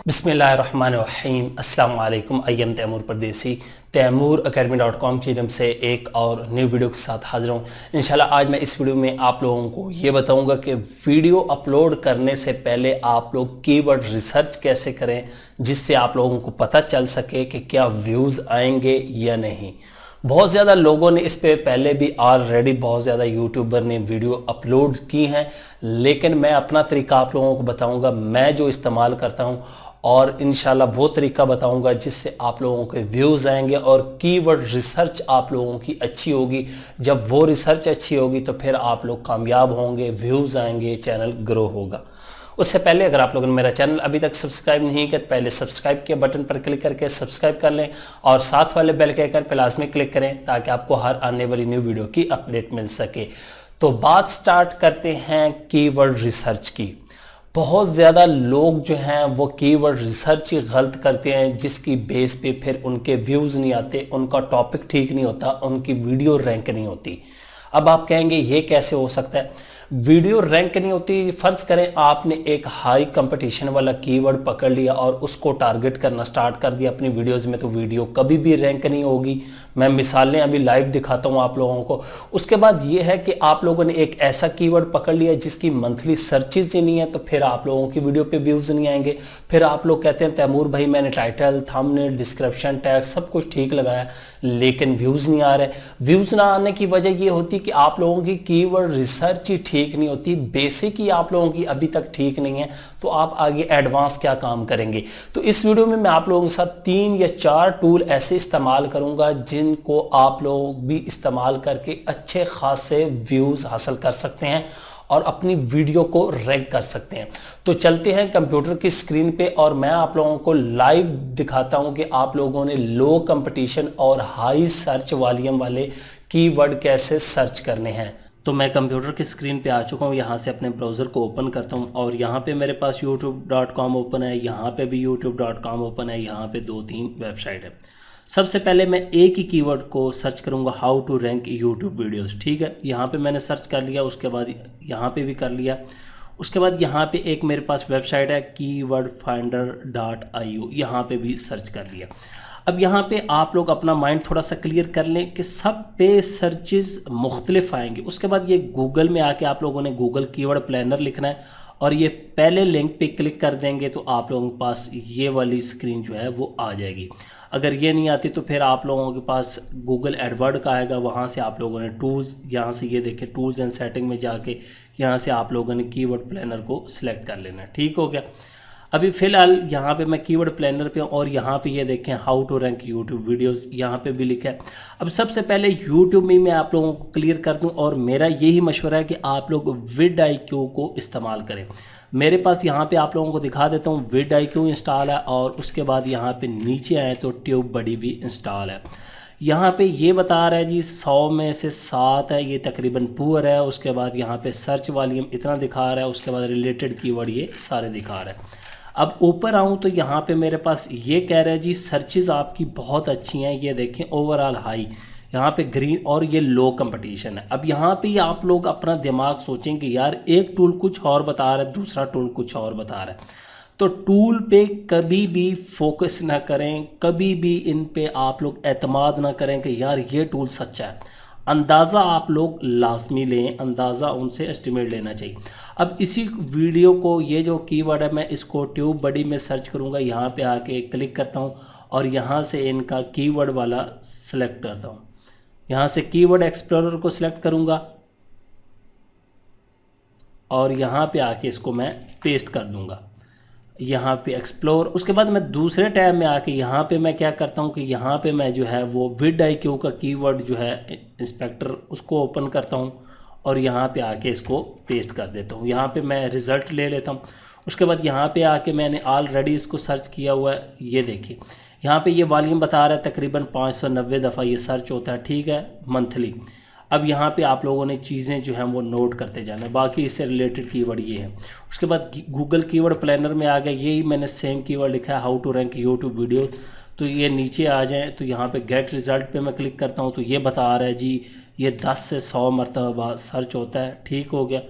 बिस्मिल्लाहिर्रहमानिर्रहीम। अस्सलाम वालेकुम। अय्यम तैमूर परदेसी तैमूरacademy.com की तरफ से एक और न्यू वीडियो के साथ हाजिर हूँ। इंशाल्लाह आज मैं इस वीडियो में आप लोगों को ये बताऊंगा कि वीडियो अपलोड करने से पहले आप लोग कीवर्ड रिसर्च कैसे करें, जिससे आप लोगों को पता चल सके कि क्या व्यूज़ आएंगे या नहीं। बहुत ज़्यादा लोगों ने इस पे पहले भी ऑलरेडी बहुत ज़्यादा यूट्यूबर ने वीडियो अपलोड की हैं, लेकिन मैं अपना तरीका आप लोगों को बताऊंगा, मैं जो इस्तेमाल करता हूं, और इंशाल्लाह वो तरीका बताऊंगा जिससे आप लोगों के व्यूज़ आएंगे और कीवर्ड रिसर्च आप लोगों की अच्छी होगी। जब वो रिसर्च अच्छी होगी तो फिर आप लोग कामयाब होंगे, व्यूज़ आएंगे, चैनल ग्रो होगा। उससे पहले अगर आप लोगों ने मेरा चैनल अभी तक सब्सक्राइब नहीं किया तो पहले सब्सक्राइब के बटन पर क्लिक करके सब्सक्राइब कर लें और साथ वाले बेल के आइकन पर लाजमी क्लिक करें ताकि आपको हर आने वाली न्यू वीडियो की अपडेट मिल सके। तो बात स्टार्ट करते हैं कीवर्ड रिसर्च की। बहुत ज़्यादा लोग जो हैं वो कीवर्ड रिसर्च ही गलत करते हैं, जिसकी बेस पे फिर उनके व्यूज़ नहीं आते, उनका टॉपिक ठीक नहीं होता, उनकी वीडियो रैंक नहीं होती। अब आप कहेंगे ये कैसे हो सकता है? वीडियो रैंक नहीं होती। फर्ज करें आपने एक हाई कंपटीशन वाला कीवर्ड पकड़ लिया और उसको टारगेट करना स्टार्ट कर दिया अपनी वीडियोस में, तो वीडियो कभी भी रैंक नहीं होगी। मैं मिसालें अभी लाइव दिखाता हूं आप लोगों को। उसके बाद ये है कि आप लोगों ने एक ऐसा कीवर्ड पकड़ लिया जिसकी मंथली सर्चेज ही नहीं है, तो फिर आप लोगों की वीडियो पे व्यूज नहीं आएंगे। फिर आप लोग कहते हैं तैमूर भाई मैंने टाइटल, थंबनेल, डिस्क्रिप्शन, टैग सब कुछ ठीक लगाया लेकिन व्यूज नहीं आ रहे। व्यूज ना आने की वजह ये होती कि आप लोगों की कीवर्ड रिसर्च ही ठीक नहीं होती, बेसिक ही आप लोगों की अभी तक ठीक नहीं है, तो आप आगे एडवांस क्या काम करेंगे। तो इस वीडियो में मैं आप लोगों के साथ 3 या 4 टूल ऐसे इस्तेमाल करूंगा जिनको आप लोग भी इस्तेमाल करके अच्छे खासे व्यूज हासिल कर सकते हैं और अपनी वीडियो को रैंक कर सकते हैं। तो चलते हैं कंप्यूटर की स्क्रीन पे और मैं आप लोगों को लाइव दिखाता हूं कि आप लोगों ने लो कंपटीशन और हाई सर्च वॉल्यूम वाले कीवर्ड कैसे सर्च करने हैं। तो मैं कंप्यूटर की स्क्रीन पे आ चुका हूँ। यहाँ से अपने ब्राउज़र को ओपन करता हूँ और यहाँ पे मेरे पास youtube.com ओपन है, यहाँ पे भी youtube.com ओपन है, यहाँ पे 2-3 वेबसाइट है। सबसे पहले मैं एक ही कीवर्ड को सर्च करूँगा, how to rank YouTube videos. ठीक है, यहाँ पे मैंने सर्च कर लिया, उसके बाद यहाँ पे भी कर लिया। उसके बाद यहाँ पे एक मेरे पास वेबसाइट है keywordfinder.io, यहाँ पे भी सर्च कर लिया। अब यहाँ पे आप लोग अपना माइंड थोड़ा सा क्लियर कर लें कि सब पे सर्चेस मुख्तलिफ आएंगे। उसके बाद ये गूगल में आके आप लोगों ने गूगल कीवर्ड प्लानर लिखना है और ये पहले लिंक पे क्लिक कर देंगे तो आप लोगों के पास ये वाली स्क्रीन जो है वो आ जाएगी। अगर ये नहीं आती तो फिर आप लोगों के पास गूगल एडवर्ड का आएगा, वहाँ से आप लोगों ने टूल्स, यहाँ से ये देखें टूल्स एंड सेटिंग में जाके यहाँ से आप लोगों ने कीवर्ड प्लानर को सिलेक्ट कर लेना है। ठीक हो गया। अभी फ़िलहाल यहाँ पे मैं कीवर्ड प्लानर पे हूँ और यहाँ पे ये देखें how to rank YouTube videos, यहाँ पे भी लिखा है। अब सबसे पहले यूट्यूब में मैं आप लोगों को क्लियर कर दूँ और मेरा यही मशवरा है कि आप लोग vidIQ को इस्तेमाल करें। मेरे पास यहाँ पे आप लोगों को दिखा देता हूँ vidIQ इंस्टॉल है और उसके बाद यहाँ पे नीचे आए तो TubeBuddy भी इंस्टॉल है। यहाँ पे ये बता रहा है जी 100 में से 7 है, ये तकरीबन पुअर है। उसके बाद यहाँ पे सर्च वॉल्यूम इतना दिखा रहा है, उसके बाद रिलेटेड कीवर्ड ये सारे दिखा रहा है। अब ऊपर आऊँ तो यहाँ पे मेरे पास ये कह रहा है जी सर्चेज आपकी बहुत अच्छी हैं, ये देखें ओवरऑल हाई, यहाँ पे ग्रीन और ये लो कंपटीशन है। अब यहाँ पे आप लोग अपना दिमाग सोचेंगे यार एक टूल कुछ और बता रहा है, दूसरा टूल कुछ और बता रहा है, तो टूल पे कभी भी फोकस ना करें, कभी भी इन पे आप लोग एतमाद ना करें कि यार ये टूल सच्चा है। अंदाज़ा आप लोग लाजमी लें, अंदाज़ा उनसे एस्टिमेट लेना चाहिए। अब इसी वीडियो को, ये जो कीवर्ड है मैं इसको TubeBuddy में सर्च करूँगा, यहाँ पे आके क्लिक करता हूँ और यहाँ से इनका कीवर्ड वाला सेलेक्ट करता हूँ। यहाँ से कीवर्ड एक्सप्लोरर को सिलेक्ट करूँगा और यहाँ पे आके इसको मैं पेस्ट कर दूँगा, यहाँ पे एक्सप्लोर। उसके बाद मैं दूसरे टैब में आके यहाँ पे मैं क्या करता हूँ कि यहाँ पे मैं जो है वो vidIQ का कीवर्ड जो है इंस्पेक्टर उसको ओपन करता हूँ और यहाँ पे आके इसको पेस्ट कर देता हूँ। यहाँ पे मैं रिज़ल्ट ले लेता हूँ। उसके बाद यहाँ पे आके मैंने ऑलरेडी इसको सर्च किया हुआ है, ये देखिए यहाँ पे ये वॉल्यूम बता रहा है तकरीबन 590 दफ़ा ये सर्च होता है। ठीक है, मंथली। अब यहाँ पे आप लोगों ने चीज़ें जो हैं वो नोट करते जाना है, बाकी इससे रिलेटेड कीवर्ड ये है। उसके बाद गूगल कीवर्ड प्लानर में आ गया, यही मैंने सेम कीवर्ड लिखा है how to rank YouTube video. तो ये नीचे आ जाए तो यहाँ पे गेट रिज़ल्ट पे मैं क्लिक करता हूँ तो ये बता रहा है जी ये 10 से 100 मरतबा सर्च होता है। ठीक हो गया।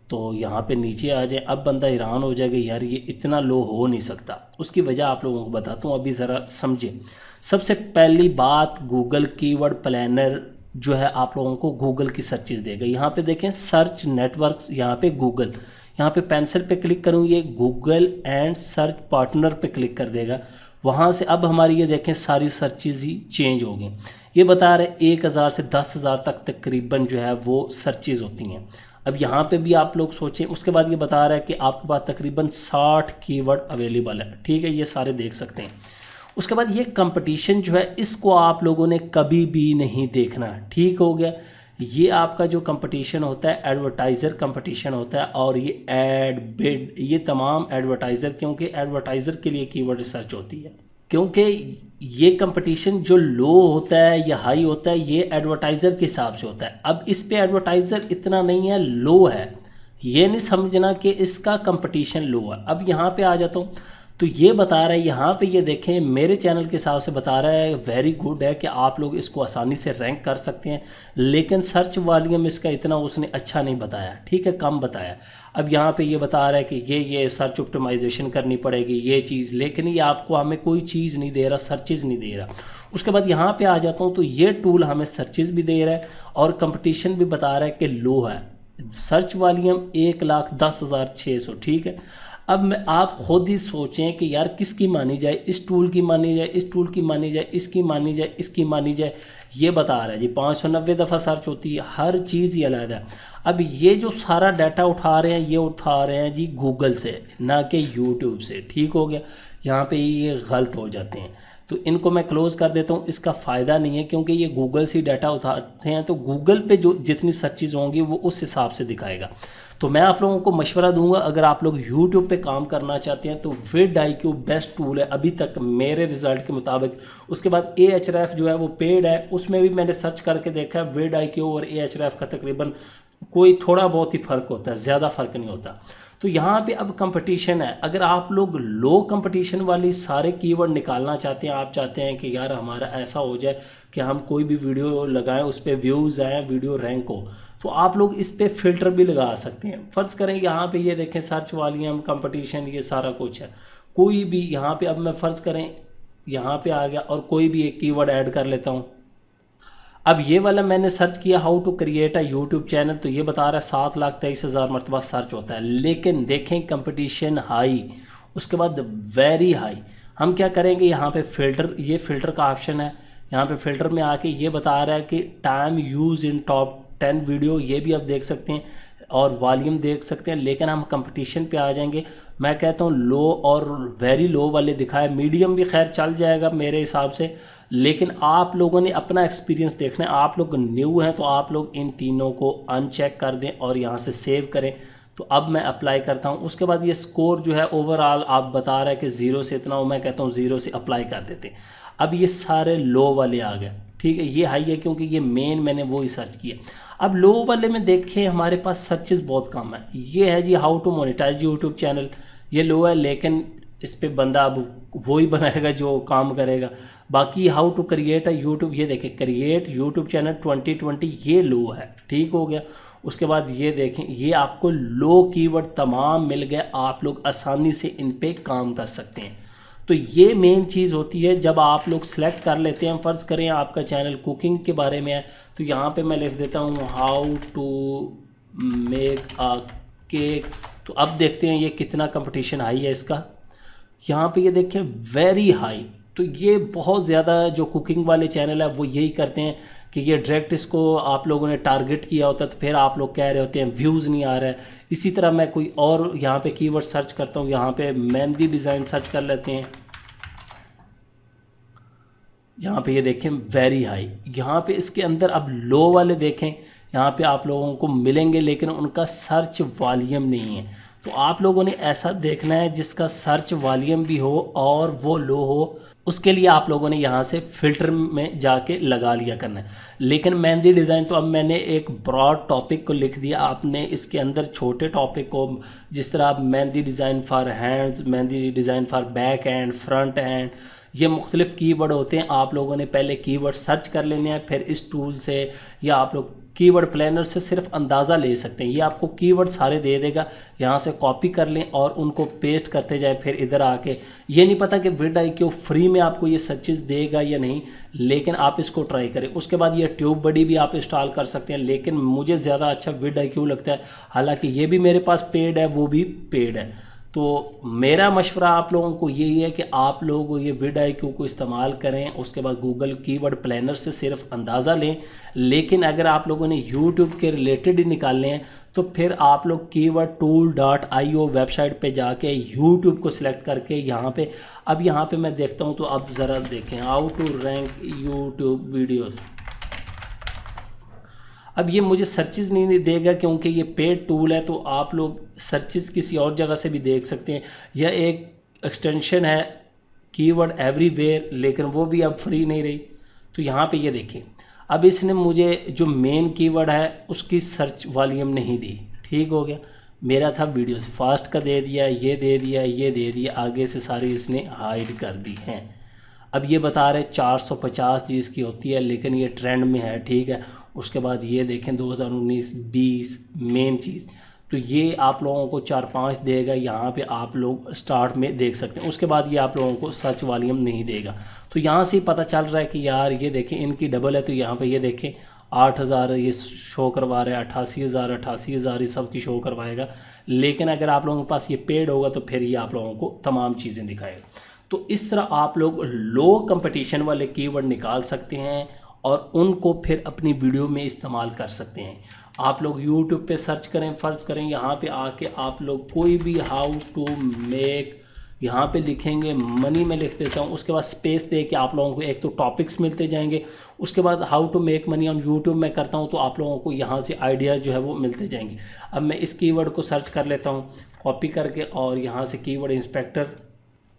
तो यहाँ पे नीचे आ जाए। अब बंदा हैरान हो जाएगा यार ये इतना लो हो नहीं सकता। उसकी वजह आप लोगों को बताता हूँ, अभी ज़रा समझें। सबसे पहली बात, गूगल कीवर्ड प्लानर जो है आप लोगों को गूगल की सर्चेस देगा। यहाँ पे देखें सर्च नेटवर्क्स, यहाँ पे गूगल, यहाँ पे पेंसिल पे क्लिक करूँ ये गूगल एंड सर्च पार्टनर पे क्लिक कर देगा। वहाँ से अब हमारी ये देखें सारी सर्चेस ही चेंज हो गई। ये बता रहे 1000 से 10,000 तक तकरीबन जो है वो सर्चेस होती हैं। अब यहाँ पे भी आप लोग सोचें। उसके बाद ये बता रहा है कि आपके पास तकरीबन 60 कीवर्ड अवेलेबल है, ठीक है, ये सारे देख सकते हैं। उसके बाद ये कंपटीशन जो है इसको आप लोगों ने कभी भी नहीं देखना, ठीक हो गया। ये आपका जो कंपटीशन होता है एडवर्टाइज़र कंपटीशन होता है, और ये एड बिड ये तमाम एडवर्टाइज़र, क्योंकि एडवर्टाइज़र के लिए कीवर्ड रिसर्च होती है। क्योंकि ये कंपटीशन जो लो होता है या हाई होता है ये एडवर्टाइज़र के हिसाब से होता है। अब इस पे एडवर्टाइज़र इतना नहीं है, लो है, ये नहीं समझना कि इसका कंपटीशन लो है। अब यहाँ पे आ जाता हूँ, तो ये बता रहा है यहाँ पे, ये देखें मेरे चैनल के हिसाब से बता रहा है वेरी गुड है कि आप लोग इसको आसानी से रैंक कर सकते हैं, लेकिन सर्च वॉल्यूम इसका इतना उसने अच्छा नहीं बताया, ठीक है, कम बताया। अब यहाँ पे ये बता रहा है कि ये सर्च ऑप्टिमाइजेशन करनी पड़ेगी ये चीज़, लेकिन ये आपको हमें कोई चीज़ नहीं दे रहा, सर्चेज़ नहीं दे रहा। उसके बाद यहाँ पे आ जाता हूँ, तो ये टूल हमें सर्चेज़ भी दे रहा है और कंपटीशन भी बता रहा है कि लो है। सर्च वॉल्यूम 1,10,600, ठीक है। अब मैं आप खुद ही सोचें कि यार किसकी मानी जाए, इस टूल की मानी जाए, इस टूल की मानी जाए, इसकी मानी जाए, इसकी मानी जाए। ये बता रहा है जी 590 दफ़ा सर्च होती है, हर चीज़ ये अलग है। अब ये जो सारा डाटा उठा रहे हैं ये उठा रहे हैं जी गूगल से, ना कि यूट्यूब से, ठीक हो गया। यहाँ पे ये गलत हो जाते हैं, तो इनको मैं क्लोज़ कर देता हूँ। इसका फ़ायदा नहीं है क्योंकि ये गूगल से डाटा उठाते हैं, तो गूगल पे जो जितनी सर्चेज़ होंगी वो उस हिसाब से दिखाएगा। तो मैं आप लोगों को मशवरा दूंगा, अगर आप लोग यूट्यूब पे काम करना चाहते हैं तो vidIQ बेस्ट टूल है अभी तक मेरे रिज़ल्ट के मुताबिक। उसके बाद Ahref जो है वो पेड है, उसमें भी मैंने सर्च करके देखा है vidIQ और Ahref का तकरीबन कोई थोड़ा बहुत ही फ़र्क होता है, ज़्यादा फ़र्क नहीं होता। तो यहाँ पे अब कंपटीशन है, अगर आप लोग लो कंपटीशन वाली सारे कीवर्ड निकालना चाहते हैं, आप चाहते हैं कि यार हमारा ऐसा हो जाए कि हम कोई भी वीडियो लगाएं उस पर व्यूज़ आए, वीडियो रैंक हो, तो आप लोग इस पे फ़िल्टर भी लगा सकते हैं। फ़र्ज़ करें यहाँ पे ये देखें सर्च वॉल्यूम कंपटीशन ये सारा कुछ है। कोई भी यहाँ पे अब मैं फ़र्ज़ करें यहाँ पे आ गया और कोई भी एक कीवर्ड ऐड कर लेता हूँ। अब ये वाला मैंने सर्च किया how to create a YouTube channel, तो ये बता रहा है 7,23,000 मरतबा सर्च होता है, लेकिन देखें कंपटीशन हाई, उसके बाद वेरी हाई। हम क्या करेंगे, यहाँ पे फ़िल्टर, ये फ़िल्टर का ऑप्शन है, यहाँ पे फ़िल्टर में आके ये बता रहा है कि time use in top 10 video, ये भी आप देख सकते हैं और वॉल्यूम देख सकते हैं। लेकिन हम कंपटीशन पे आ जाएंगे, मैं कहता हूँ लो और वेरी लो वाले दिखाए, मीडियम भी खैर चल जाएगा मेरे हिसाब से, लेकिन आप लोगों ने अपना एक्सपीरियंस देखना है। आप लोग न्यू हैं तो आप लोग इन तीनों को अनचेक कर दें और यहाँ से सेव करें। तो अब मैं अप्लाई करता हूँ। उसके बाद ये स्कोर जो है ओवरऑल आप बता रहा है कि 0 से इतना हो, मैं कहता हूँ 0 से अप्लाई कर देते। अब ये सारे लो वाले आ गए, ठीक है, ये हाई है क्योंकि ये मेन मैंने वो ही सर्च किया। अब लो वाले में देखें हमारे पास सर्चेस बहुत कम है। ये है जी how to monetize YouTube channel, ये लो है, लेकिन इस पे बंदा अब वो ही बनाएगा जो काम करेगा। बाकी how to create a YouTube, ये देखें क्रिएट यूट्यूब चैनल 2020, ये लो है, ठीक हो गया। उसके बाद ये देखें ये आपको लो कीवर्ड तमाम मिल गए, आप लोग आसानी से इन पे काम कर सकते हैं। तो ये मेन चीज़ होती है जब आप लोग सेलेक्ट कर लेते हैं। फ़र्ज़ करें आपका चैनल कुकिंग के बारे में है, तो यहाँ पे मैं लिख देता हूँ how to make a cake. तो अब देखते हैं ये कितना कंपटीशन हाई है इसका। यहाँ पे ये देखें वेरी हाई, तो ये बहुत ज़्यादा जो कुकिंग वाले चैनल है वो यही करते हैं कि ये डायरेक्ट इसको आप लोगों ने टारगेट किया होता है, तो फिर आप लोग कह रहे होते हैं व्यूज़ नहीं आ रहा है। इसी तरह मैं कोई और यहाँ पे कीवर्ड सर्च करता हूँ, यहाँ पे मेहंदी डिज़ाइन सर्च कर लेते हैं। यहाँ पे ये देखें वेरी हाई, यहाँ पे इसके अंदर अब लो वाले देखें, यहाँ पे आप लोगों को मिलेंगे लेकिन उनका सर्च वॉल्यूम नहीं है। तो आप लोगों ने ऐसा देखना है जिसका सर्च वॉल्यूम भी हो और वो लो हो, उसके लिए आप लोगों ने यहाँ से फ़िल्टर में जाके लगा लिया करना है। लेकिन मेहंदी डिज़ाइन तो अब मैंने एक ब्रॉड टॉपिक को लिख दिया, आपने इसके अंदर छोटे टॉपिक को, जिस तरह आप mehndi design for hands, mehndi design for back and, front end, ये मुख्तलिफ़ कीवर्ड होते हैं। आप लोगों ने पहले कीवर्ड सर्च कर लेने हैं, फिर इस टूल से या आप लोग कीवर्ड प्लानर से सिर्फ अंदाज़ा ले सकते हैं। ये आपको कीवर्ड सारे दे देगा, यहाँ से कॉपी कर लें और उनको पेस्ट करते जाएं। फिर इधर आके ये नहीं पता कि vidIQ फ्री में आपको ये सर्चेस देगा या नहीं, लेकिन आप इसको ट्राई करें। उसके बाद ये TubeBuddy भी आप इंस्टॉल कर सकते हैं, लेकिन मुझे ज़्यादा अच्छा vidIQ लगता है। हालांकि ये भी मेरे पास पेड है, वो भी पेड है। तो मेरा मशवरा आप लोगों को यही है कि आप लोग ये vidIQ को इस्तेमाल करें। उसके बाद गूगल कीवर्ड प्लानर से सिर्फ अंदाज़ा लें, लेकिन अगर आप लोगों ने YouTube के रिलेटेड ही निकालने हैं तो फिर आप लोग keywordtool.io वेबसाइट पे जाके YouTube को सिलेक्ट करके यहाँ पे मैं देखता हूँ। तो अब ज़रा देखें, how to rank YouTube videos. अब ये मुझे सर्चेस नहीं देगा क्योंकि ये पेड टूल है, तो आप लोग सर्चेस किसी और जगह से भी देख सकते हैं। यह एक एक्सटेंशन है कीवर्ड एवरीवेयर, लेकिन वो भी अब फ्री नहीं रही। तो यहाँ पे ये देखिए, अब इसने मुझे जो मेन कीवर्ड है उसकी सर्च वॉल्यूम नहीं दी। ठीक हो गया, मेरा था वीडियोस फास्ट का दे दिया, ये दे दिया, ये दे दिया, आगे से सारी इसने हाइड कर दी हैं। अब ये बता रहे 450 जी इसकी होती है, लेकिन ये ट्रेंड में है। ठीक है, उसके बाद ये देखें 2019-20 मेन चीज़, तो ये आप लोगों को 4-5 देगा। यहाँ पे आप लोग स्टार्ट में देख सकते हैं। उसके बाद ये आप लोगों को सर्च वॉल्यूम नहीं देगा। तो यहाँ से पता चल रहा है कि यार ये देखें इनकी डबल है। तो यहाँ पे ये देखें 8,000 ये शो करवा रहा है, 88,000 ये सब की शो करवाएगा। लेकिन अगर आप लोगों के पास ये पेड होगा तो फिर ये आप लोगों को तमाम चीज़ें दिखाएगा। तो इस तरह आप लोग लो कंपटीशन वाले कीवर्ड निकाल सकते हैं और उनको फिर अपनी वीडियो में इस्तेमाल कर सकते हैं। आप लोग YouTube पे सर्च करें, यहाँ पे आके आप लोग कोई भी हाउ टू मेक, यहाँ पे लिखेंगे मनी में लिख देता हूँ। उसके बाद स्पेस दे के आप लोगों को एक तो टॉपिक्स मिलते जाएंगे। उसके बाद how to make money on YouTube में करता हूँ तो आप लोगों को यहाँ से आइडिया जो है वो मिलते जाएंगे। अब मैं इस कीवर्ड को सर्च कर लेता हूँ कॉपी करके, और यहाँ से कीवर्ड इंस्पेक्टर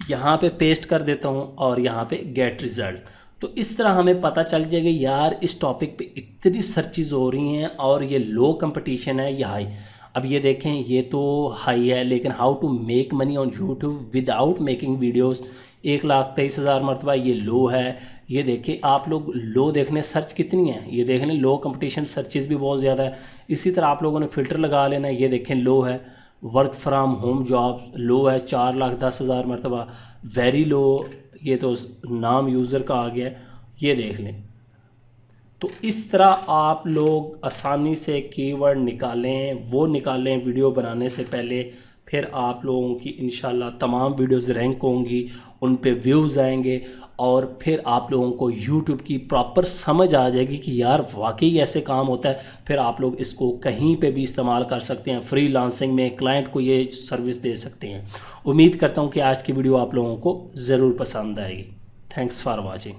यहाँ पे पेस्ट कर देता हूँ और यहाँ पे गेट रिजल्ट। तो इस तरह हमें पता चल जाएगा यार इस टॉपिक पे इतनी सर्चेज हो रही हैं और ये लो कंपटीशन है या हाई। अब ये देखें ये तो हाई है, लेकिन how to make money on YouTube without making videos 1,23,000 मरतबा ये लो है। ये देखें आप लोग लो देखने सर्च कितनी है, ये देख लें लो कंपटीशन सर्चेज भी बहुत ज़्यादा है। इसी तरह आप लोगों ने फ़िल्टर लगा लेना है। ये देखें लो है, वर्क फ्राम होम जॉब लो है 4,10,000 मरतबा, वेरी लो, ये तो नाम यूज़र का आ गया, ये देख लें। तो इस तरह आप लोग आसानी से कीवर्ड निकालें, वो निकालें वीडियो बनाने से पहले। फिर आप लोगों की इंशाल्लाह तमाम वीडियोस रैंक होंगी, उन पे व्यूज़ आएंगे और फिर आप लोगों को YouTube की प्रॉपर समझ आ जाएगी कि यार वाकई ऐसे काम होता है। फिर आप लोग इसको कहीं पे भी इस्तेमाल कर सकते हैं, फ्रीलांसिंग में क्लाइंट को ये सर्विस दे सकते हैं। उम्मीद करता हूँ कि आज की वीडियो आप लोगों को ज़रूर पसंद आएगी। Thanks for watching.